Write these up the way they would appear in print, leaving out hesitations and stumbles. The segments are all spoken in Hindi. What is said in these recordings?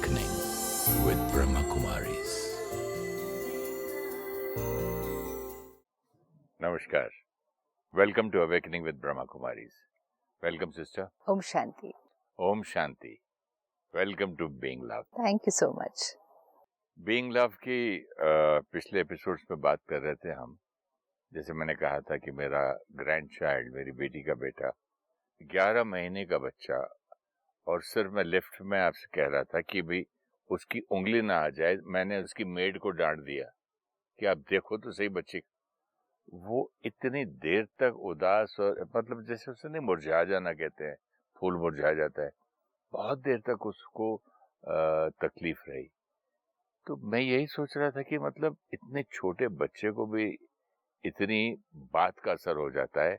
Awakening with Brahma Kumaris. Namaskar. Welcome to Awakening with Brahma Kumaris. Welcome, sister. Om Shanti. Om Shanti. Welcome to Being Love. Thank you so much. Being Love की पिछले एपिसोड्स में बात कर रहे थे हम. जैसे मैंने कहा था कि मेरा ग्रैंड चाइल्ड, मेरी बेटी का बेटा, 11 महीने का बच्चा, और सिर्फ मैं लिफ्ट में आपसे कह रहा था कि भाई उसकी उंगली ना आ जाए. मैंने उसकी मेड को डांट दिया कि आप देखो तो सही बच्चे. वो इतनी देर तक उदास और मतलब जैसे उसे नहीं मुरझा जाना कहते हैं, फूल मुरझा जाता है, बहुत देर तक उसको तकलीफ रही. तो मैं यही सोच रहा था कि मतलब इतने छोटे बच्चे को भी इतनी बात का असर हो जाता है,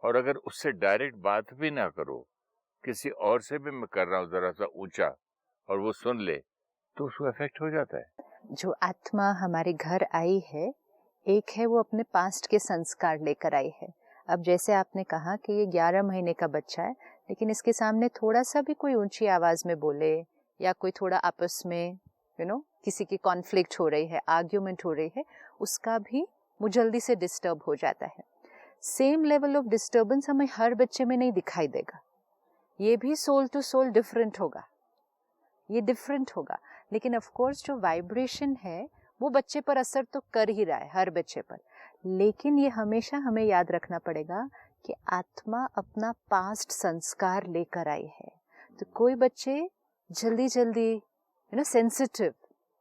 और अगर उससे डायरेक्ट बात भी ना करो, किसी और से भी मैं कर रहा हूँ जरा सा ऊंचा, और वो सुन ले, तो उसको इफेक्ट हो जाता है. जो आत्मा हमारे घर आई है, एक है वो अपने पास्ट के संस्कार लेकर आई है. अब जैसे आपने कहा कि ये 11 महीने का बच्चा है, लेकिन इसके सामने थोड़ा सा भी कोई ऊंची आवाज में बोले या कोई थोड़ा आपस में किसी की कॉन्फ्लिक्ट हो रही है, आर्ग्यूमेंट हो रही है, उसका भी वो जल्दी से डिस्टर्ब हो जाता है. सेम लेवल ऑफ डिस्टर्बेंस हमें हर बच्चे में नहीं दिखाई देगा. ये भी सोल टू सोल डिफरेंट होगा, ये डिफरेंट होगा. लेकिन ऑफ कोर्स जो वाइब्रेशन है वो बच्चे पर असर तो कर ही रहा है, हर बच्चे पर. लेकिन ये हमेशा हमें याद रखना पड़ेगा कि आत्मा अपना पास्ट संस्कार लेकर आई है. तो कोई बच्चे जल्दी जल्दी सेंसिटिव,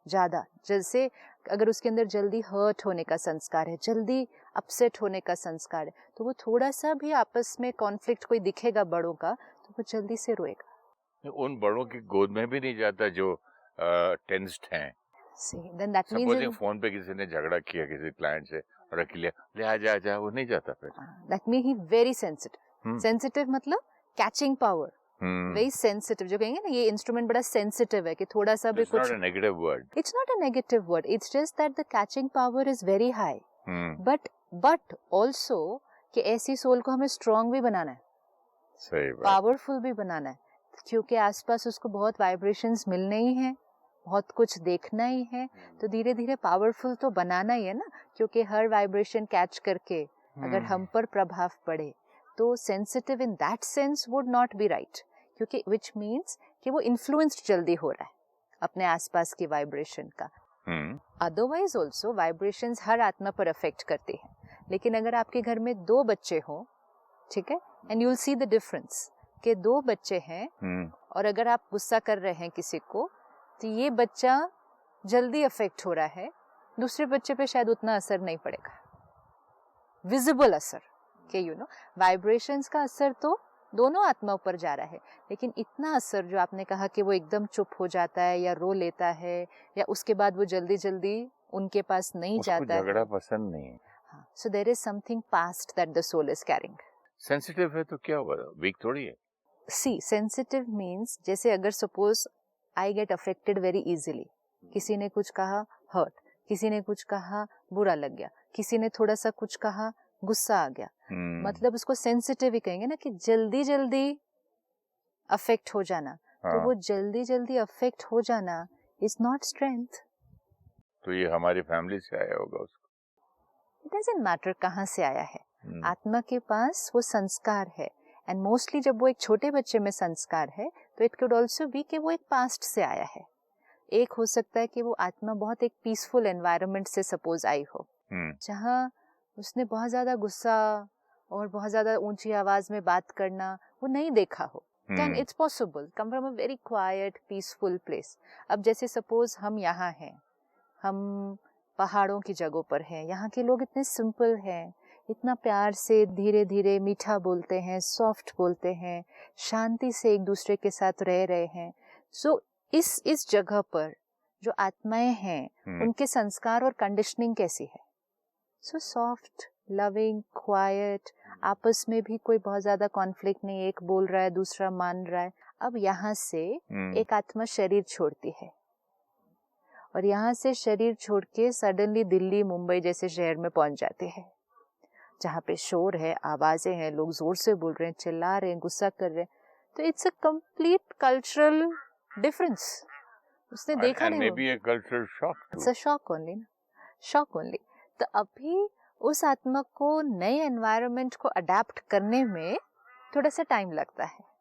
ज्यादा, जैसे अगर उसके अंदर जल्दी हर्ट होने का संस्कार है, जल्दी अपसेट होने का संस्कार है, तो वो थोड़ा सा भी आपस में कॉन्फ्लिक्ट कोई दिखेगा बड़ों का, तो वो जल्दी से रोएगा. उन बड़ों की गोद में भी नहीं जाता जो टेंस्ड हैं. Then that means supposing phone पे किसी ने झगड़ा किया किसी क्लाइंट से और अकेले ले आ जा, वो नहीं जाता फिर. that means he very sensitive. Sensitive मतलब catching power. Very sensitive. जो कहेंगे ना ये इंस्ट्रूमेंट बड़ा सेंसिटिव है कि थोड़ा सा भी कुछ. It's not a negative word. It's not a negative word. It's just that the catching power is very high. But also कि ऐसी सोल को हमें स्ट्रॉन्ग भी बनाना है, सही बात, पावरफुल भी बनाना है, क्योंकि आसपास उसको बहुत वाइब्रेशंस मिलने ही हैं, बहुत कुछ देखना ही है. तो धीरे धीरे पावरफुल तो बनाना ही है ना, क्योंकि हर वाइब्रेशन कैच करके अगर हम पर प्रभाव पड़े तो sensitive in that sense would not be right, क्योंकि विच मीन्स कि वो इन्फ्लुएंस्ड जल्दी हो रहा है अपने आसपास की वाइब्रेशन का. अदरवाइज ऑल्सो वाइब्रेशंस हर आत्मा पर अफेक्ट करती है. लेकिन अगर आपके घर में 2 बच्चे हो, ठीक है, and you will see the difference कि 2 बच्चे हैं और अगर आप गुस्सा कर रहे हैं किसी को, तो ये बच्चा जल्दी अफेक्ट हो रहा है, दूसरे बच्चे पे शायद उतना असर नहीं पड़ेगा, विजिबल असर के वाइब्रेशंस का असर तो दोनों आत्माओं पर जा रहा है. लेकिन इतना असर जो आपने कहा कि वो एकदम चुप हो जाता है या रो लेता है या उसके बाद वो जल्दी जल्दी उनके पास नहीं जाता है, झगड़ा पसंद नहीं है. So there is something past that the soul is carrying. Sensitive है तो क्या हुआ, वीक थोड़ी है. See, sensitive means जैसे अगर suppose I get affected very easily. किसी ने कुछ कहा hurt, किसी ने कुछ कहा बुरा लग गया, किसी ने थोड़ा सा कुछ कहा गुस्सा आ गया, मतलब उसको सेंसिटिव ही कहेंगे ना, कि जल्दी जल्दी अफेक्ट हो जाना. तो वो जल्दी जल्दी अफेक्ट हो जाना इज नॉट स्ट्रेंथ. तो ये हमारी फैमिली से आया होगा उसको. इट डजंट मैटर कहाँ से आया है, आत्मा के पास वो संस्कार है. एंड मोस्टली जब वो एक छोटे बच्चे में संस्कार है तो इट कुड ऑल्सो बी कि वो एक पास्ट से आया है. एक हो सकता है कि वो आत्मा बहुत एक पीसफुल एनवायरनमेंट से सपोज आई हो, जहाँ उसने बहुत ज्यादा गुस्सा और बहुत ज्यादा ऊंची आवाज में बात करना वो नहीं देखा हो. Can it's possible come from a very quite peaceful place. अब जैसे सपोज हम यहाँ हैं, हम पहाड़ों की जगहों पर हैं, यहाँ के लोग इतने सिंपल हैं, इतना प्यार से धीरे धीरे मीठा बोलते हैं, सॉफ्ट बोलते हैं, शांति से एक दूसरे के साथ रह रहे हैं. सो इस जगह पर जो आत्माएं हैं उनके संस्कार और कंडीशनिंग कैसी है? सो सॉफ्ट, लविंग, क्वाइट, आपस में भी कोई बहुत ज्यादा कॉन्फ्लिक्ट नहीं, एक बोल रहा है दूसरा मान रहा है. अब यहाँ से एक आत्मा शरीर छोड़ती है और यहाँ से शरीर छोड़ के सडनली दिल्ली, मुंबई जैसे शहर में पहुंच जाते हैं, जहाँ पे शोर है, आवाजें हैं, लोग जोर से बोल रहे हैं, चिल्ला रहे हैं, गुस्सा कर रहे हैं. तो it's a complete cultural difference. उसने देखा नहीं, maybe a cultural shock too. It's a shock only, shock only. तो अभी उस आत्मा को नए एनवायरनमेंट को अडेप्ट करने में थोड़ा सा टाइम लगता है।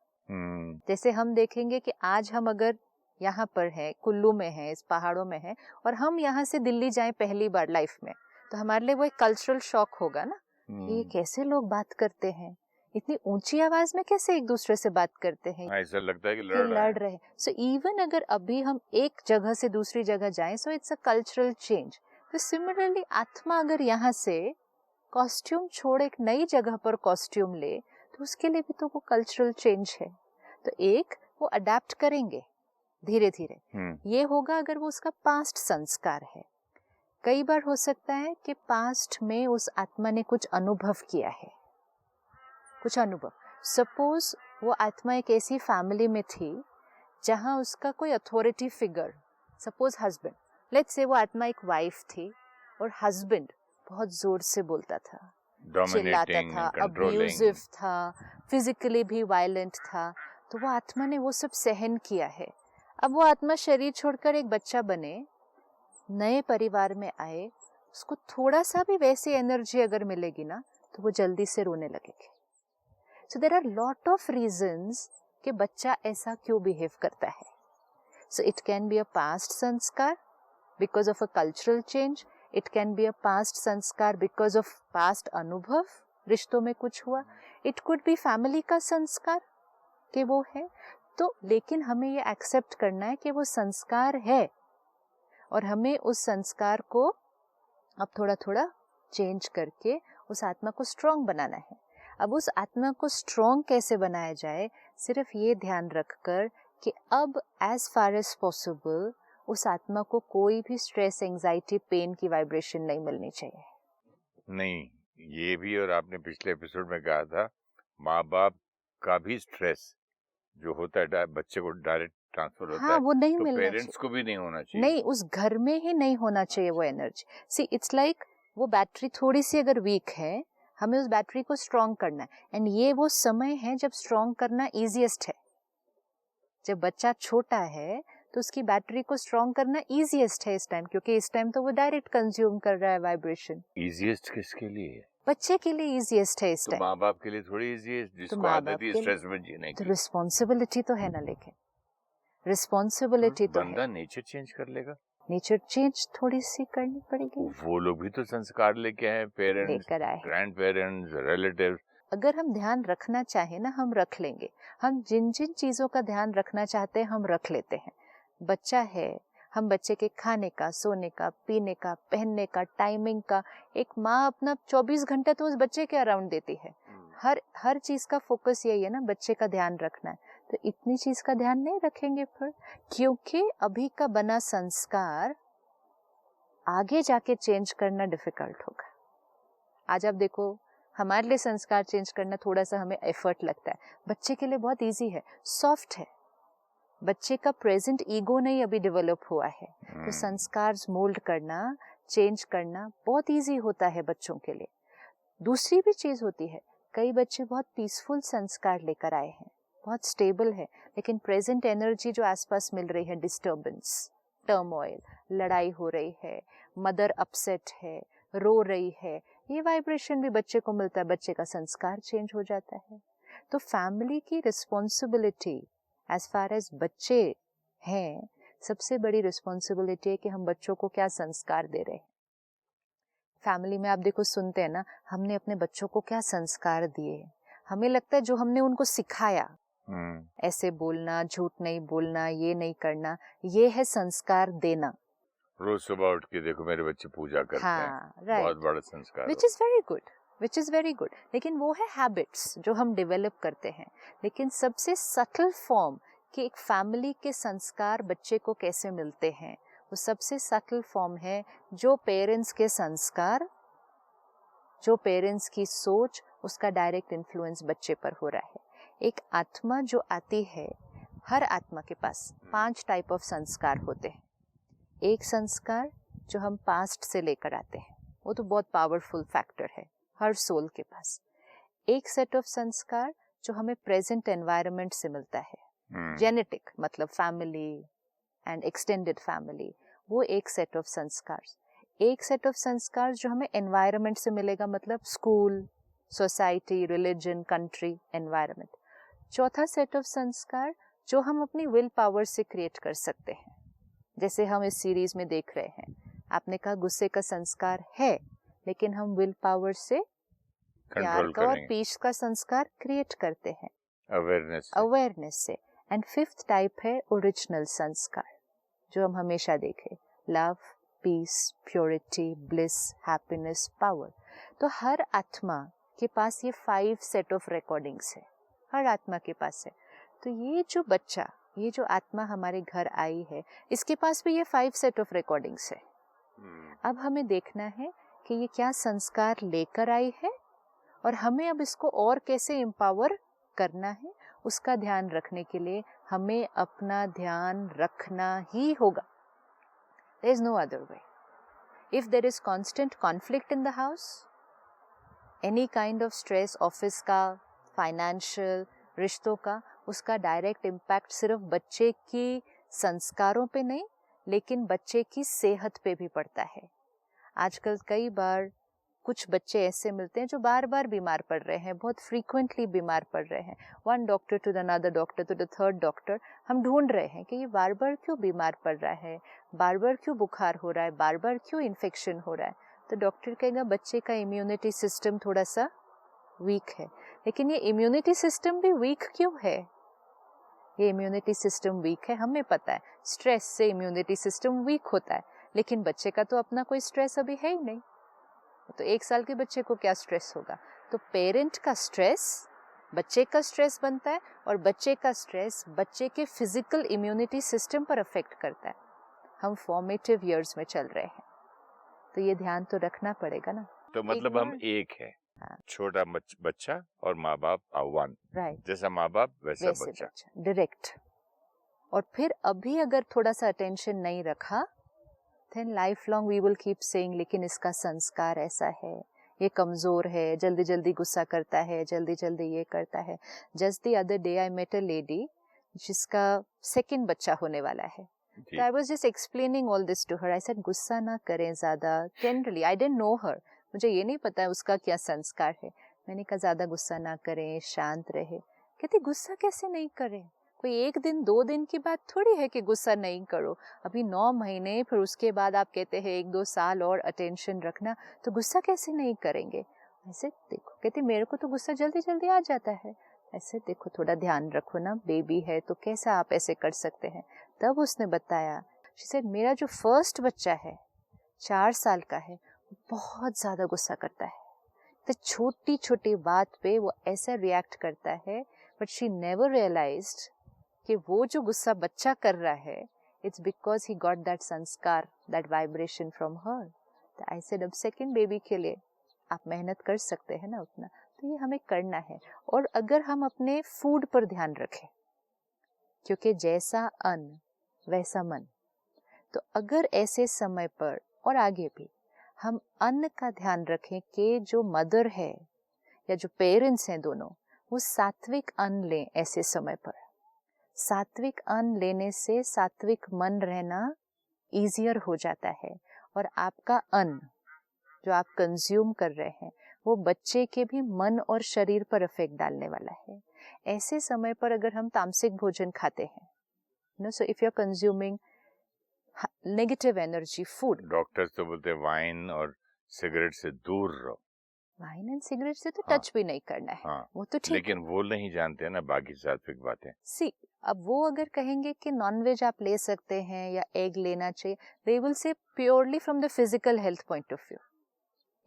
जैसे हम देखेंगे कि आज हम अगर यहाँ पर हैं, कुल्लू में हैं, इस पहाड़ों में हैं, और हम यहाँ से दिल्ली जाएं पहली बार लाइफ में, तो हमारे लिए वो एक कल्चरल शॉक होगा ना, कि ये कैसे लोग बात करते हैं, इतनी ऊंची आवाज में कैसे एक दूसरे से बात करते हैं, ऐसा लगता है कि लड़ रहे हैं। सो इवन अगर अभी हम एक जगह से दूसरी जगह जाएं, so it's a cultural change. तो सिमिलरली आत्मा अगर यहाँ से कॉस्ट्यूम छोड़ एक नई जगह पर कॉस्ट्यूम ले, तो उसके लिए भी तो वो कल्चरल चेंज है। तो एक वो अडेप्ट करेंगे धीरे धीरे। ये होगा अगर वो उसका पास्ट संस्कार है। कई बार हो सकता है कि पास्ट में उस आत्मा ने कुछ अनुभव किया है, कुछ अनुभव। सपोज वो आत्मा एक ऐसी फैमिली में थी जहां उसका कोई authority figure, suppose husband, let's say वो आत्मा एक वाइफ थी और हस्बैंड बहुत जोर से बोलता था, चिल्लाता था, अब्यूजिव था, फिजिकली भी वायलेंट था। तो वो आत्मा ने वो सब सहन किया है। अब वो आत्मा शरीर छोड़कर एक बच्चा बने, नए परिवार में आए, उसको थोड़ा सा भी वैसी एनर्जी अगर मिलेगी ना, तो वो जल्दी से रोने लगेगी। So there are lot of reasons कि बच्चा ऐसा क्यों बिहेव करता है। So it can be a past संस्कार because of a cultural change, it can be a past संस्कार बिकॉज ऑफ पास्ट अनुभव, रिश्तों में कुछ हुआ, इट कुड बी फैमिली का संस्कार कि वो है। तो लेकिन हमें ये एक्सेप्ट करना है कि वो संस्कार है और हमें उस संस्कार को अब थोड़ा थोड़ा चेंज करके उस आत्मा को स्ट्रॉन्ग बनाना है। अब उस आत्मा को स्ट्रॉन्ग कैसे बनाया जाए, सिर्फ ये ध्यान रखकर कि अब एज फार एज पॉसिबल उस आत्मा को कोई भी स्ट्रेस, एंजाइटी, पेन की वाइब्रेशन नहीं मिलनी चाहिए। नहीं, ये भी, और आपने पिछले एपिसोड में कहा था माँ बाप का भी स्ट्रेस जो होता है बच्चे को डायरेक्ट ट्रांसफर होता है, वो नहीं तो मिलना पेरेंट्स को भी नहीं होना चाहिए। नहीं, उस घर में ही नहीं होना चाहिए वो एनर्जी। सी इट्स लाइक वो बैटरी थोड़ी सी अगर वीक है, हमें उस बैटरी को स्ट्रॉन्ग करना है। एंड ये वो समय है जब स्ट्रॉन्ग करना इजीएस्ट है। जब बच्चा छोटा है तो उसकी बैटरी को स्ट्रॉन्ग करना इजीएस्ट है इस टाइम, क्योंकि इस टाइम तो वो डायरेक्ट कंज्यूम कर रहा है वाइब्रेशन। इजीएस्ट किसके लिए है? बच्चे के लिए इजीएस्ट है इस टाइम। तो माँ बाप के लिए थोड़ी इजी है, जिसको आदत है स्ट्रेस में जीने की। तो रिस्पॉन्सिबिलिटी तो है ना, लेकिन रिस्पॉन्सिबिलिटी तो बंदा नेचर चेंज कर लेगा, नेचर चेंज थोड़ी सी करनी पड़ेगी। वो लोग भी तो संस्कार लेके आए, पेरेंट्स, लेकर आए, ग्रैंड पेरेंट्स, रिलेटिव्स। अगर हम ध्यान रखना चाहे ना, हम रख लेंगे। हम जिन जिन चीजों का ध्यान रखना चाहते हैं हम रख लेते हैं। बच्चा है, हम बच्चे के खाने का, सोने का, पीने का, पहनने का, टाइमिंग का, एक माँ अपना 24 घंटा तो उस बच्चे के अराउंड देती है। हर चीज का फोकस यही है ना, बच्चे का ध्यान रखना है। तो इतनी चीज का ध्यान नहीं रखेंगे फिर, क्योंकि अभी का बना संस्कार आगे जाके चेंज करना डिफिकल्ट होगा। आज आप देखो, हमारे लिए संस्कार चेंज करना थोड़ा सा हमें एफर्ट लगता है, बच्चे के लिए बहुत इजी है, सॉफ्ट है। बच्चे का प्रेजेंट ईगो नहीं अभी डेवलप हुआ है, तो संस्कार मोल्ड करना, चेंज करना बहुत इजी होता है बच्चों के लिए। दूसरी भी चीज होती है, कई बच्चे बहुत पीसफुल संस्कार लेकर आए हैं, बहुत स्टेबल है, लेकिन प्रेजेंट एनर्जी जो आसपास मिल रही है, डिस्टर्बेंस, टर्मोइल, लड़ाई हो रही है, मदर अपसेट है, रो रही है, ये वाइब्रेशन भी बच्चे को मिलता है, बच्चे का संस्कार चेंज हो जाता है। तो फैमिली की रिस्पॉन्सिबिलिटी एज फार एज बच्चे हैं, सबसे बड़ी रिस्पॉन्सिबिलिटी है कि हम बच्चों को क्या संस्कार दे रहे हैं। फैमिली में आप देखो, सुनते हैं ना, हमने अपने बच्चों को क्या संस्कार दिए। हमें लगता है जो हमने उनको सिखाया, ऐसे बोलना, झूठ नहीं बोलना, ये नहीं करना, ये है संस्कार देना। रोज सुबह उठ के देखो मेरे बच्चे पूजा करते हैं, बहुत बड़ा संस्कार, which is very good, which is very good. लेकिन वो है हैबिट्स जो हम डेवलप करते हैं। लेकिन सबसे सटल फॉर्म कि एक फैमिली के संस्कार बच्चे को कैसे मिलते हैं, वो सबसे सटल फॉर्म है जो पेरेंट्स के संस्कार, जो पेरेंट्स की सोच, उसका डायरेक्ट इन्फ्लुएंस बच्चे पर हो रहा है। एक आत्मा जो आती है, हर आत्मा के पास 5 टाइप ऑफ संस्कार होते हैं। एक संस्कार जो हम पास्ट से लेकर आते हैं, वो तो बहुत पावरफुल फैक्टर है हर सोल के पास। एक सेट ऑफ संस्कार जो हमें प्रेजेंट एनवायरनमेंट से मिलता है, जेनेटिक, मतलब फैमिली, एंड एक्सटेंडेड फैमिली, वो एक सेट ऑफ संस्कार. एक सेट ऑफ संस्कार जो हमें एनवायरनमेंट से मिलेगा, मतलब school, society, religion, country, environment. चौथा सेट ऑफ संस्कार जो हम अपनी विल पावर से क्रिएट कर सकते हैं, जैसे हम इस सीरीज में देख रहे हैं. आपने कहा गुस्से का संस्कार है, लेकिन हम विल पावर से प्यार का और पीस का संस्कार क्रिएट करते हैं अवेयरनेस से. एंड फिफ्थ टाइप है ओरिजिनल संस्कार, जो हम हमेशा देखें, love, peace, purity, bliss, happiness, power. तो हर आत्मा के पास ये 5 सेट ऑफ रिकॉर्डिंग्स है, हर आत्मा के पास है. तो ये जो बच्चा, ये जो आत्मा हमारे घर आई है, इसके पास भी ये 5 सेट ऑफ रिकॉर्डिंग्स है. अब हमें देखना है कि ये क्या संस्कार लेकर आई है और हमें अब इसको और कैसे एम्पावर करना है. उसका ध्यान रखने के लिए हमें अपना ध्यान रखना ही होगा. There is no other way. If there is constant conflict in the house, any kind of stress, office का, फाइनेंशियल, रिश्तों का, उसका डायरेक्ट इम्पैक्ट सिर्फ बच्चे की संस्कारों पे नहीं, लेकिन बच्चे की सेहत पे भी पड़ता है. आजकल कई बार कुछ बच्चे ऐसे मिलते हैं जो बार बार बीमार पड़ रहे हैं, बहुत फ्रीक्वेंटली बीमार पड़ रहे हैं. One doctor to the another doctor to the third doctor, हम ढूंढ रहे हैं कि ये बार बार क्यों बीमार पड़ रहा है, बार बार क्यों बुखार हो रहा है, बार बार क्यों इन्फेक्शन हो रहा है. तो डॉक्टर कहेगा बच्चे का इम्यूनिटी सिस्टम थोड़ा सा वीक है. लेकिन ये इम्यूनिटी सिस्टम भी वीक क्यों है? ये इम्यूनिटी सिस्टम वीक है, हमें पता है, स्ट्रेस से इम्यूनिटी सिस्टम वीक होता है. लेकिन बच्चे का तो अपना कोई स्ट्रेस अभी है ही नहीं. तो 1 साल के बच्चे को क्या स्ट्रेस होगा? तो पेरेंट का स्ट्रेस बच्चे का स्ट्रेस बनता है, और बच्चे का स्ट्रेस बच्चे के फिजिकल इम्यूनिटी सिस्टम पर अफेक्ट करता है. हम फॉर्मेटिव ईयर्स में चल रहे हैं, तो ये ध्यान तो रखना पड़ेगा ना. तो मतलब हम एक है. हाँ. छोटा बच्चा और माँ बाप वन. राइट. जैसा माँ बाप वैसा बच्चा. डायरेक्ट. और फिर अभी अगर थोड़ा सा अटेंशन नहीं रखा, then life long we will keep saying लेकिन इसका संस्कार ऐसा है, ये कमजोर है, जल्दी जल्दी गुस्सा करता है, जल्दी जल्दी ये करता है. Just the other day I met a lady जिसका 2nd बच्चा होने वाला है. तो I was just explaining all this to her. I said गुस्सा ना करें ज्यादा. Generally I didn't know her, मुझे ये नहीं पता है उसका क्या संस्कार है. मैंने कहा ज्यादा गुस्सा ना करें, शांत रहे. कहती गुस्सा कैसे नहीं करें? कोई 1 दिन 2 दिन की बात थोड़ी है कि गुस्सा नहीं करो. अभी 9 महीने, फिर उसके बाद आप कहते हैं 1-2 साल और अटेंशन रखना, तो गुस्सा कैसे नहीं करेंगे? ऐसे देखो, कहती मेरे को तो गुस्सा जल्दी जल्दी आ जाता है. ऐसे देखो, थोड़ा ध्यान रखो ना, बेबी है तो कैसा आप ऐसे कर सकते हैं. तब उसने बताया, शी सेड मेरा जो फर्स्ट बच्चा है 4 साल का है, बहुत ज्यादा गुस्सा करता है. तो छोटी छोटी बात पे वो ऐसा रिएक्ट करता है, बट शी नेवर रियलाइज्ड कि वो जो गुस्सा बच्चा कर रहा है, it's because he got that संस्कार, दैट वाइब्रेशन फ्रॉम हर. तो आई सेड अब 2nd बेबी के लिए आप मेहनत कर सकते हैं ना उतना, तो ये हमें करना है. और अगर हम अपने फूड पर ध्यान रखें, क्योंकि जैसा अन्न वैसा मन, तो अगर ऐसे समय पर और आगे भी हम अन्न का ध्यान रखें कि जो मदर है या जो पेरेंट्स हैं दोनों, वो सात्विक अन्न लें. ऐसे समय पर सात्विक अन्न लेने से सात्विक मन रहना ईजियर हो जाता है, और आपका अन्न जो आप कंज्यूम कर रहे हैं वो बच्चे के भी मन और शरीर पर इफेक्ट डालने वाला है. ऐसे समय पर अगर हम तामसिक भोजन खाते हैं, so if you are consuming negative energy food, doctors तो बोलते हैं वाइन और सिगरेट से दूर रहो. वाइन एंड सिगरेट से तो टच भी नहीं करना है. वो तो ठीक, लेकिन वो नहीं जानते ना बाकी सात्विक बातें. अब वो अगर कहेंगे कि नॉनवेज आप ले सकते हैं या एग लेना चाहिए, they will say purely from the physical health point of view.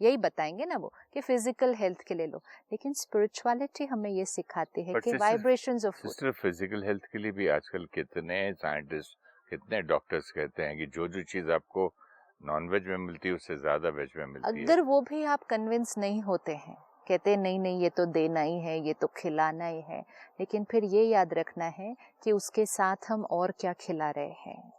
यही बताएंगे ना वो कि फिजिकल हेल्थ के लिए लो. लेकिन स्पिरिचुअलिटी हमें ये सिखाती है कि वाइब्रेशंस ऑफ फूड. सिर्फ फिजिकल हेल्थ के लिए भी आजकल कितने साइंटिस्ट, कितने डॉक्टर्स कहते हैं कि जो जो चीज आपको नॉनवेज में मिलती है उससे ज्यादा वेज में मिलती है. अगर वो भी आप कन्विंस नहीं होते हैं, कहते नहीं नहीं ये तो देना ही है, ये तो खिलाना ही है, लेकिन फिर ये याद रखना है कि उसके साथ हम और क्या खिला रहे हैं.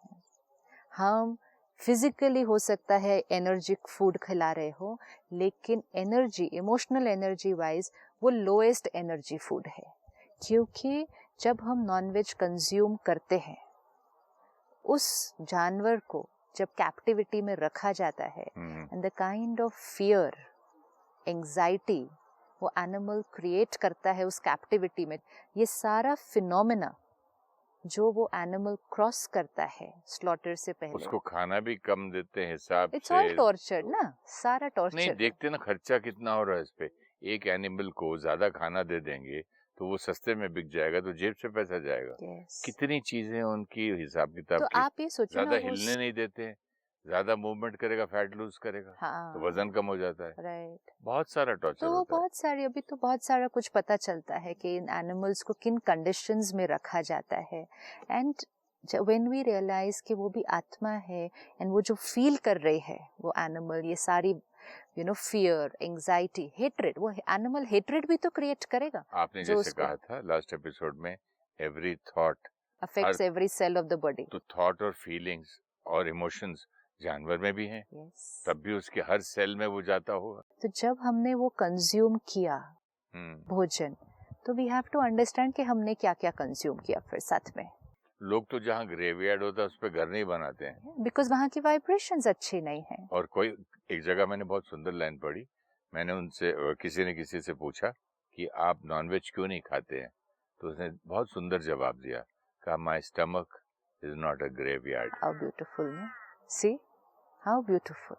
हम फिजिकली हो सकता है एनर्जिक फूड खिला रहे हो, लेकिन एनर्जी, इमोशनल एनर्जी वाइज वो लोएस्ट एनर्जी फूड है. क्योंकि जब हम नॉनवेज कंज्यूम करते हैं उस जानवर को जब कैप्टिविटी में रखा जाता है, and the kind of fear, anxiety वो एनिमल क्रिएट करता है उस कैप्टिविटी में, ये सारा फिनोमेना जो वो एनिमल क्रॉस करता है स्लॉटर से पहले, उसको खाना भी कम देते हैं हिसाब से। इट्स ऑल टॉर्चर ना, सारा टॉर्चर। नहीं देखते ना खर्चा कितना हो रहा है इस पे। एक एनिमल को ज्यादा खाना दे देंगे तो वो सस्ते में बिक जाएगा, तो जेब से पैसा जाएगा। yes. कितनी चीजें उनकी हिसाब किताब तो की। आप ये सोचो ज्यादा ना, हिलने नहीं देते, ज्यादा मूवमेंट करेगा फैट लूज करेगा, हाँ, तो वजन कम हो जाता है। राइट, बहुत सारा टॉर्चर तो वो होता है। बहुत सारी, अभी तो बहुत सारा कुछ पता चलता है कि इन एनिमल्स को किन कंडीशंस में रखा जाता है, एंड व्हेन वी रियलाइज कि वो भी आत्मा है, एंड वो जो फील कर रही है वो एनिमल, ये सारी फियर, एंजाइटी, हेट्रेड, वो एनिमल हेट्रेड भी तो क्रिएट करेगा। आपने जैसे कहा था लास्ट एपिसोड में, every thought affects every cell of the body, तो थॉट और फीलिंग्स और इमोशंस जानवर में भी हैं, तब भी उसके हर सेल में वो जाता होगा। तो जब हमने वो कंज्यूम किया भोजन, तो वी हैव टू अंडरस्टैंड कि हमने क्या क्या कंज्यूम किया। फिर साथ में लोग तो जहाँ ग्रेवयार्ड होता है उस पर घर नहीं बनाते हैं, बिकॉज वहाँ की वाइब्रेशंस अच्छी नहीं है। और कोई एक जगह मैंने बहुत सुंदर लाइन पढ़ी, मैंने उनसे किसी ने किसी से पूछा कि आप नॉनवेज क्यों नहीं खाते हैं, तो उसने बहुत सुंदर जवाब दिया, कहा my stomach is not a graveyard. How beautiful, see how beautiful.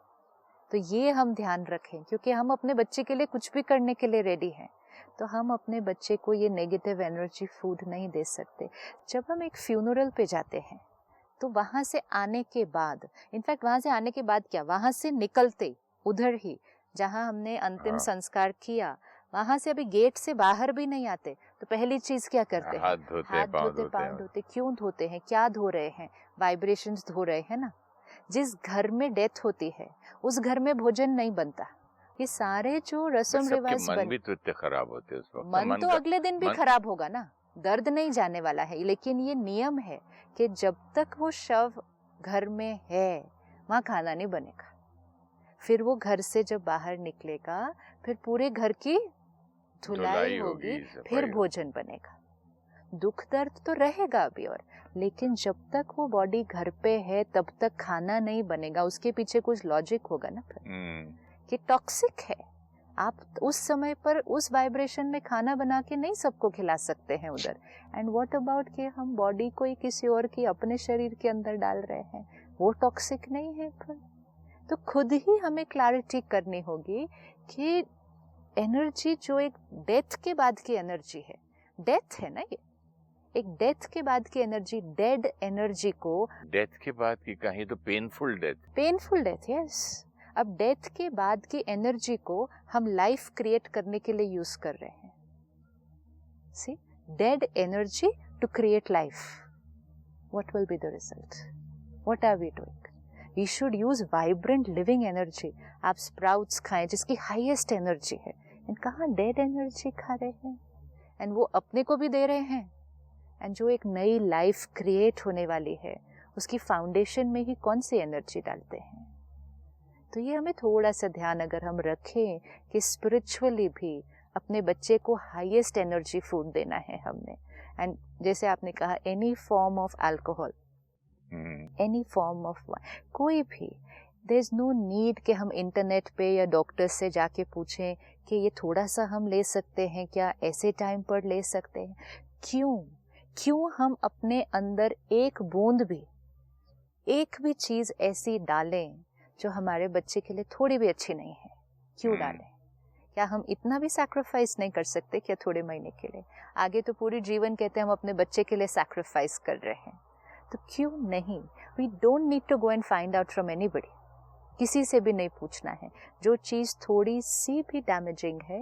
तो ये हम ध्यान रखें, क्योंकि हम अपने बच्चे के लिए कुछ भी करने के लिए रेडी हैं, तो हम अपने बच्चे को ये नेगेटिव एनर्जी फूड नहीं दे सकते। जब हम एक फ्यूनरल पे जाते हैं तो वहां से आने के बाद, इनफैक्ट वहां से आने के बाद क्या, वहां से निकलते उधर ही जहां हमने अंतिम संस्कार किया, वहां से अभी गेट से बाहर भी नहीं आते तो पहली चीज क्या करते हैं, हाथ धोते, पाँव धोते। क्यों धोते हैं, क्या धो रहे हैं, वाइब्रेशंस धो रहे हैं ना। जिस घर में डेथ होती है उस घर में भोजन नहीं बनता। ये सारे जो रस्म रिवाज मन भी तो इतने खराब होते हैं उस वक्त। मन तो अगले दिन भी खराब होगा ना, दर्द नहीं जाने वाला है, लेकिन ये नियम है कि जब तक वो शव घर में है वहाँ खाना नहीं बनेगा। फिर वो घर से जब बाहर निकलेगा फिर पूरे घर की धुलाई होगी, फिर भोजन बनेगा। दुख दर्द तो रहेगा अभी और, लेकिन जब तक वो बॉडी घर पे है तब तक खाना नहीं बनेगा। उसके पीछे कुछ लॉजिक होगा ना फिर कि टॉक्सिक है। आप उस समय पर उस वाइब्रेशन में खाना बना के नहीं सबको खिला सकते हैं उधर। एंड व्हाट अबाउट कि हम बॉडी को ही किसी और की अपने शरीर के अंदर डाल रहे हैं, वो टॉक्सिक नहीं है फिर। तो खुद ही हमें क्लैरिटी करनी होगी कि एनर्जी जो एक डेथ के बाद की एनर्जी है, डेथ है ना ये, एक डेथ के बाद की एनर्जी, डेड एनर्जी को, डेथ के बाद की कहीं तो पेनफुल डेथ, यस। अब डेथ के बाद की एनर्जी को हम लाइफ क्रिएट करने के लिए यूज कर रहे हैं। See, dead energy to create life, what will be the result, what are we doing? We should use vibrant living energy. आप स्प्राउट्स खाएं जिसकी हाईएस्ट एनर्जी है, एंड कहाँ डेड एनर्जी खा रहे हैं, एंड वो अपने को भी दे रहे हैं, एंड जो एक नई लाइफ क्रिएट होने वाली है उसकी फाउंडेशन में ही कौन सी एनर्जी डालते हैं। तो ये हमें थोड़ा सा ध्यान अगर हम रखें कि स्पिरिचुअली भी अपने बच्चे को हाईएस्ट एनर्जी फूड देना है हमने। एंड जैसे आपने कहा, any form of alcohol, any form of, कोई भी, देयर इज नो नीड कि हम इंटरनेट पे या डॉक्टर से जाके पूछें कि ये थोड़ा सा हम ले सकते हैं क्या, ऐसे टाइम पर ले सकते हैं। क्यों हम अपने अंदर एक बूंद भी, एक भी चीज ऐसी डालें जो हमारे बच्चे के लिए थोड़ी भी अच्छी नहीं है? क्यों डालें? क्या हम इतना भी सैक्रिफाइस नहीं कर सकते क्या थोड़े महीने के लिए? आगे तो पूरी जीवन कहते हैं हम अपने बच्चे के लिए सैक्रिफाइस कर रहे हैं, तो क्यों नहीं? We don't need to go and find out from anybody, किसी से भी नहीं पूछना है। जो चीज थोड़ी सी भी डैमेजिंग है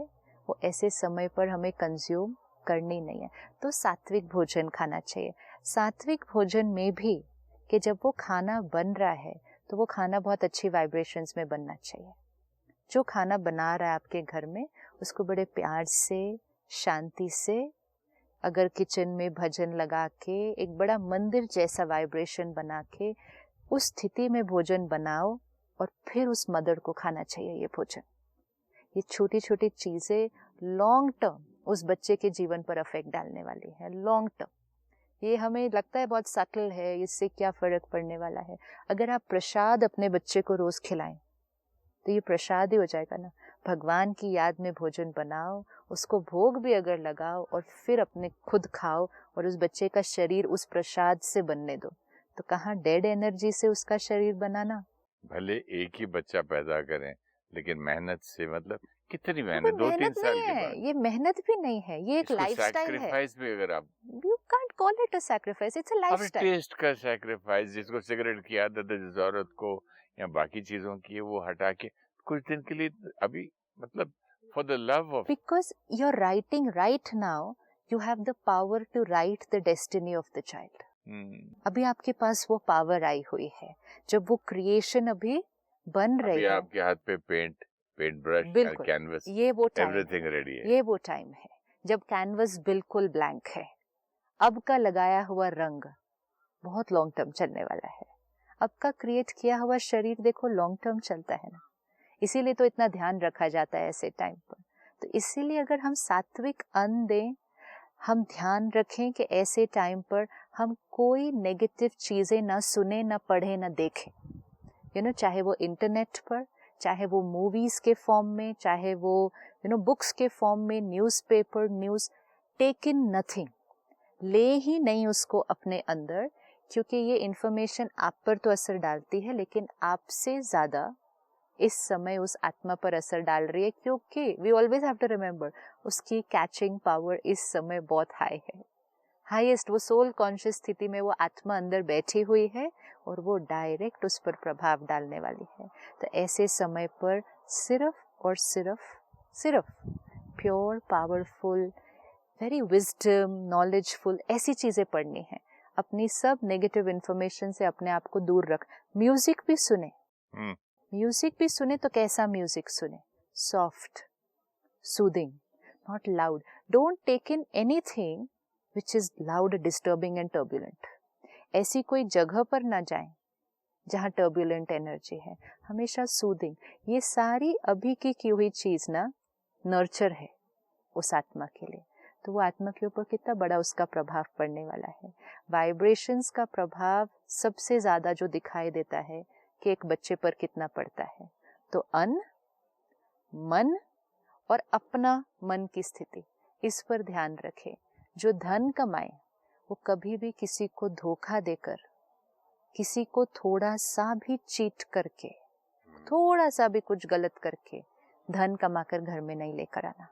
वो ऐसे समय पर हमें कंज्यूम करनी नहीं है। तो सात्विक भोजन खाना चाहिए। सात्विक भोजन में भी कि जब वो खाना बन रहा है तो वो खाना बहुत अच्छी वाइब्रेशंस में बनना चाहिए। जो खाना बना रहा है आपके घर में उसको बड़े प्यार से, शांति से, अगर किचन में भजन लगा के एक बड़ा मंदिर जैसा वाइब्रेशन बना के उस स्थिति में भोजन बनाओ और फिर उस मदर को खाना चाहिए ये भोजन। ये छोटी छोटी चीजें लॉन्ग टर्म उस बच्चे के जीवन पर अफेक्ट डालने वाली है, लॉन्ग टर्म। ये हमें लगता है बहुत सटल है, इससे क्या फर्क पड़ने वाला है। अगर आप प्रसाद अपने बच्चे को रोज खिलाएं तो ये प्रसाद ही हो जाएगा ना। भगवान की याद में भोजन बनाओ, उसको भोग भी अगर लगाओ और फिर अपने खुद खाओ और उस बच्चे का शरीर उस प्रसाद से बनने दो, तो कहाँ डेड एनर्जी से उसका शरीर बनाना। भले एक ही बच्चा पैदा करें, लेकिन मेहनत से मतलब कितनी वो मेहनत, 2-3 मेहनत साल नहीं के है, बाद ये मेहनत भी नहीं है, ये एक इसको लाइफस्टाइल है। सैक्रिफाइस भी अगर आप you can't call it a sacrifice, it's a अपने लाइफस्टाइल। टेस्ट का सैक्रिफाइस, जिसको सिगरेट की आदत है जिस औरत को या बाकी चीजों की है, वो हटा के कुछ दिन के लिए अभी मतलब for the love of, Because you're writing right now, you have the power to write the destiny of the child. अभी आपके पास वो पावर आई हुई है, जब वो क्रिएशन अभी बन रही अभी है। आपके हाथ पे पेंट ब्रश, बिल्कुल, कैनवस, ये वो टाइम एवरीथिंग रेडी है। ये वो टाइम है जब कैनवस बिल्कुल ब्लैंक है। अब का लगाया हुआ रंग बहुत लॉन्ग टर्म चलने वाला है। अब का क्रिएट किया हुआ शरीर देखो लॉन्ग टर्म चलता है ना, इसीलिए तो इतना ध्यान रखा जाता है ऐसे टाइम पर। तो इसीलिए अगर हम सात्विक अन्न दें, हम ध्यान रखें कि ऐसे टाइम पर हम कोई नेगेटिव चीजें ना सुने, ना पढ़े, ना देखें। चाहे वो इंटरनेट पर, चाहे वो मूवीज के फॉर्म में, चाहे वो बुक्स के फॉर्म में, newspaper, news, take in nothing, ले ही नहीं उसको अपने अंदर, क्योंकि ये इंफॉर्मेशन आप पर तो असर डालती है, लेकिन आपसे ज्यादा इस समय उस आत्मा पर असर डाल रही है, क्योंकि we always have to remember उसकी कैचिंग पावर इस समय बहुत हाई है, हाईएस्ट। वो सोल कॉन्शियस स्थिति में वो आत्मा अंदर बैठी हुई है और वो डायरेक्ट उस पर प्रभाव डालने वाली है। तो ऐसे समय पर सिर्फ और सिर्फ pure, powerful, very wisdom, knowledgeful ऐसी चीजें पढ़नी है। अपनी सब नेगेटिव इंफॉर्मेशन से अपने आप को दूर रख। म्यूजिक भी सुने, म्यूजिक भी सुने तो कैसा म्यूजिक सुने? Soft, soothing, not loud. Don't take in anything which is loud, disturbing and turbulent. ऐसी कोई जगह पर ना जाएं जहाँ टर्बुलेंट एनर्जी है। हमेशा सूदिंग। ये सारी अभी की हुई चीज ना नर्चर है उस आत्मा के लिए। तो वो आत्मा के ऊपर कितना बड़ा उसका प्रभाव पड़ने वाला है। वाइब्रेशंस का प्रभाव सबसे ज्यादा जो दिखाई देता है कि एक बच्चे पर कितना पड़ता है। तो अन्न, मन और अपना मन की स्थिति, इस पर ध्यान रखें। जो धन कमाए वो कभी भी किसी को धोखा देकर, किसी को थोड़ा सा भी चीट करके, थोड़ा सा भी कुछ गलत करके धन कमाकर घर में नहीं लेकर आना।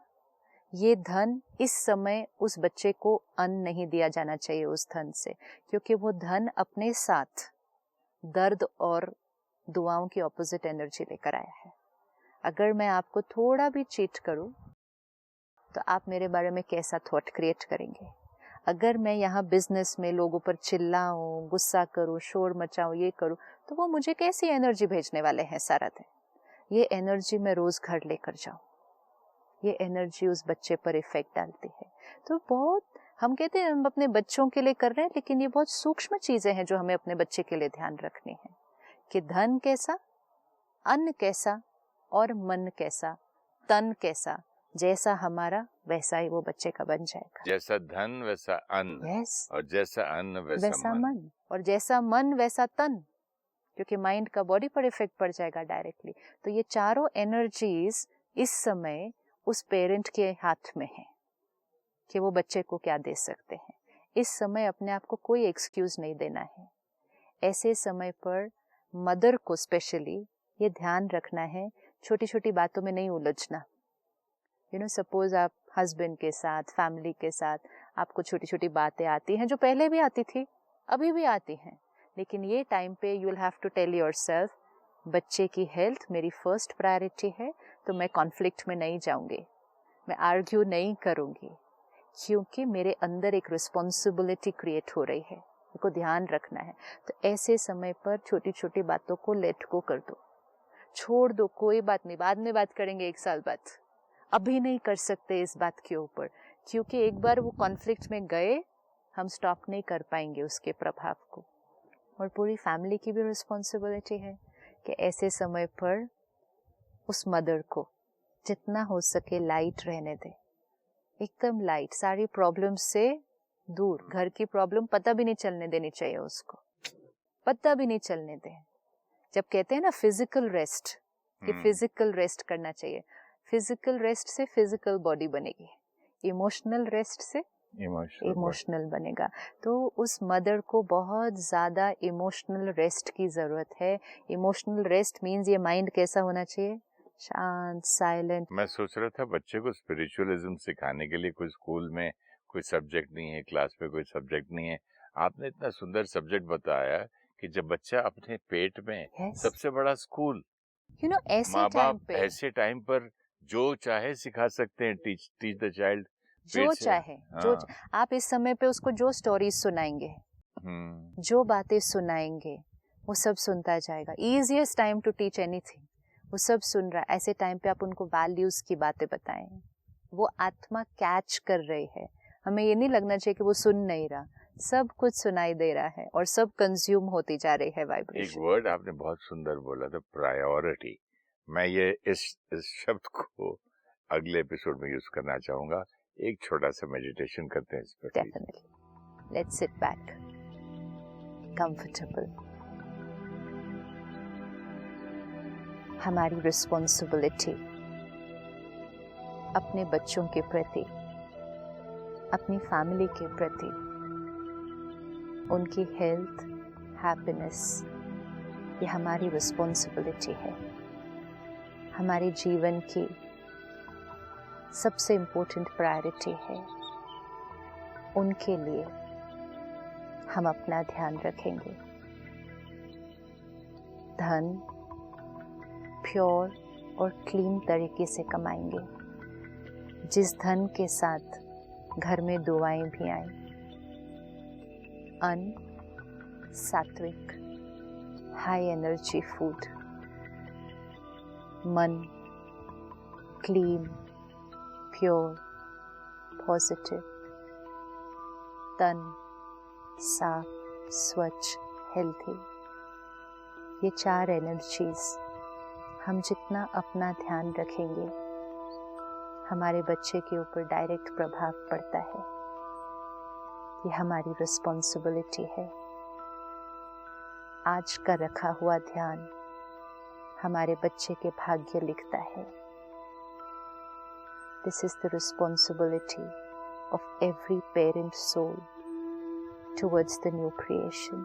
ये धन इस समय उस बच्चे को अन्न नहीं दिया जाना चाहिए उस धन से, क्योंकि वो धन अपने साथ दर्द और दुआओं की ऑपोजिट एनर्जी लेकर आया है। अगर मैं आपको थोड़ा भी चीट करूं तो आप मेरे बारे में कैसा थॉट क्रिएट करेंगे? अगर मैं यहाँ बिजनेस में लोगों पर चिल्लाऊं, गुस्सा करूं, शोर मचाऊं, ये करूं, तो वो मुझे कैसी एनर्जी भेजने वाले हैं सारा दिन? ये एनर्जी मैं रोज घर लेकर जाऊं, ये एनर्जी उस बच्चे पर इफेक्ट डालती है। तो बहुत, हम कहते हैं हम अपने बच्चों के लिए कर रहे हैं, लेकिन ये बहुत सूक्ष्म चीजें हैं जो हमें अपने बच्चे के लिए ध्यान रखनी है कि धन कैसा, अन्न कैसा और मन कैसा, तन कैसा, जैसा हमारा वैसा ही वो बच्चे का बन जाएगा। जैसा धन वैसा अन्न, yes, और जैसा अन्न वैसा मन, और जैसा मन वैसा तन, क्योंकि माइंड का बॉडी पर इफेक्ट पड़ जाएगा डायरेक्टली। तो ये चारों एनर्जीज इस समय उस पेरेंट के हाथ में है कि वो बच्चे को क्या दे सकते हैं। इस समय अपने आप को कोई एक्सक्यूज नहीं देना है। ऐसे समय पर मदर को स्पेशली ये ध्यान रखना है, छोटी छोटी बातों में नहीं उलझना। सपोज आप हस्बैंड के साथ, फैमिली के साथ, आपको छोटी छोटी बातें आती हैं जो पहले भी आती थी, अभी भी आती हैं, लेकिन ये टाइम पे you will have to tell yourself, बच्चे की हेल्थ मेरी फर्स्ट प्रायोरिटी है, तो मैं कॉन्फ्लिक्ट में नहीं जाऊंगी, मैं आर्ग्यू नहीं करूंगी, क्योंकि मेरे अंदर एक रिस्पॉन्सिबिलिटी क्रिएट हो रही है, मेरे को ध्यान रखना है। तो ऐसे समय पर छोटी छोटी बातों को लेट गो कर दो, छोड़ दो, कोई बात नहीं, बाद में बात करेंगे 1 साल बाद, अभी नहीं कर सकते इस बात के ऊपर, क्योंकि एक बार वो कॉन्फ्लिक्ट में गए, हम स्टॉप नहीं कर पाएंगे उसके प्रभाव को। और पूरी फैमिली की भी रिस्पॉन्सिबिलिटी है कि ऐसे समय पर उस मदर को जितना हो सके लाइट रहने दे, एकदम लाइट, सारी प्रॉब्लम से दूर। घर की प्रॉब्लम पता भी नहीं चलने देनी चाहिए उसको, पता भी नहीं चलने दें। जब कहते हैं ना फिजिकल रेस्ट, कि फिजिकल रेस्ट करना चाहिए, फिजिकल रेस्ट से फिजिकल बॉडी बनेगी, इमोशनल रेस्ट से इमोशनल बनेगा। तो उस मदर को बहुत ज़्यादा इमोशनल रेस्ट की ज़रूरत है। इमोशनल रेस्ट मीन्स ये माइंड कैसा होना चाहिए, शांत, साइलेंट। मैं सोच रहा था बच्चे को स्पिरिचुअलिज्म सिखाने के लिए कोई स्कूल में कोई सब्जेक्ट नहीं है, क्लास में कोई सब्जेक्ट नहीं है। आपने इतना सुंदर सब्जेक्ट बताया कि जब बच्चा अपने पेट में, सबसे बड़ा स्कूल, ऐसे टाइम पे, ऐसे टाइम पर जो चाहे सिखा सकते हैं। टीच द चाइल्ड जो चाहे, आप इस समय पे उसको जो स्टोरीज सुनाएंगे, जो बातें सुनाएंगे, वो सब सुनता जाएगा। Easiest time to teach anything, वो सब सुन रहा है। ऐसे टाइम पे आप उनको वैल्यूज की बातें बताएं, वो आत्मा कैच कर रही है। हमें ये नहीं लगना चाहिए कि वो सुन नहीं रहा, सब कुछ सुनाई दे रहा है और सब कंज्यूम होती जा रही है वाइब्रेशन। एक वर्ड आपने बहुत सुंदर बोला था, प्रायोरिटी। मैं ये इस शब्द को अगले एपिसोड में यूज करना चाहूंगा। एक छोटा सा मेडिटेशन करते हैं इस पर। Definitely. Let's sit back, comfortable. हमारी रिस्पॉन्सिबिलिटी अपने बच्चों के प्रति, अपनी फैमिली के प्रति, उनकी हेल्थ, हैप्पीनेस, ये हमारी रिस्पॉन्सिबिलिटी है। हमारे जीवन की सबसे इम्पोर्टेंट प्रायोरिटी है। उनके लिए हम अपना ध्यान रखेंगे। धन प्योर और क्लीन तरीके से कमाएंगे, जिस धन के साथ घर में दुआएं भी आएं। अन्न सात्विक, हाई एनर्जी फूड, मन क्लीन, प्योर, पॉजिटिव, तन साफ, स्वच्छ, हेल्थी। ये 4 एनर्जीज हम जितना अपना ध्यान रखेंगे, हमारे बच्चे के ऊपर डायरेक्ट प्रभाव पड़ता है। ये हमारी रिस्पॉन्सिबिलिटी है। आज का रखा हुआ ध्यान हमारे बच्चे के भाग्य लिखता है। This is the responsibility of every parent soul towards the new creation.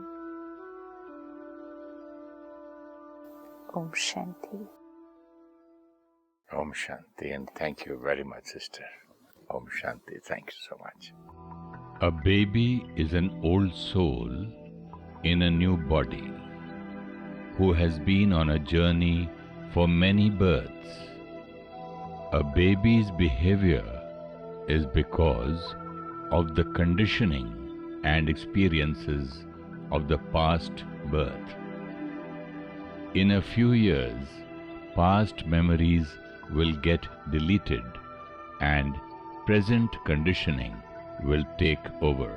Om Shanti. Om Shanti, and thank you very much, sister. Om Shanti, thank you so much. A baby is an old soul in a new body who has been on a journey for many births. A baby's behavior is because of the conditioning and experiences of the past birth. In a few years, past memories will get deleted and present conditioning will take over.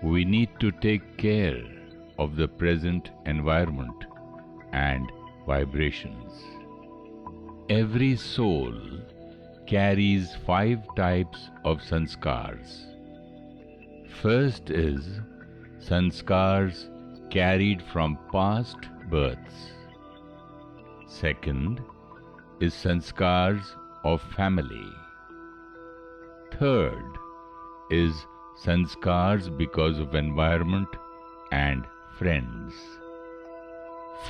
We need to take care of the present environment and vibrations. Every soul carries 5 types of sanskars. First is sanskars carried from past births. Second is sanskars of family. Third is sanskars because of environment and friends.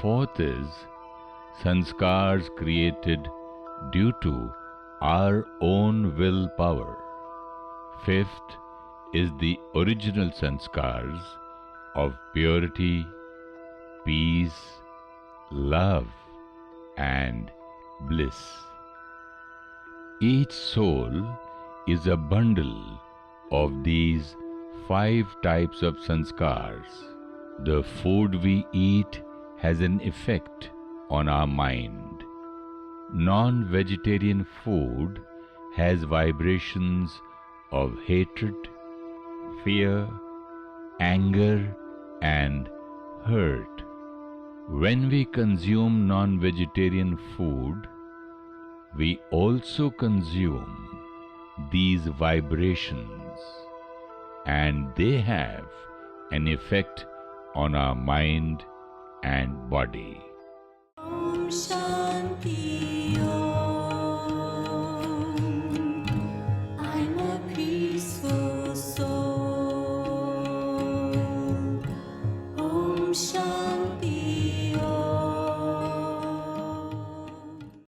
Fourth is sanskars created due to our own willpower. Fifth is the original sanskars of purity, peace, love, and bliss. Each soul is a bundle of these 5 types of sanskars. The food we eat has an effect on our mind. Non-vegetarian food has vibrations of hatred, fear, anger, and hurt. When we consume non-vegetarian food, we also consume these vibrations. and they have an effect on our mind and body. Om Shanti Om. I'm a peaceful soul. Om Shanti.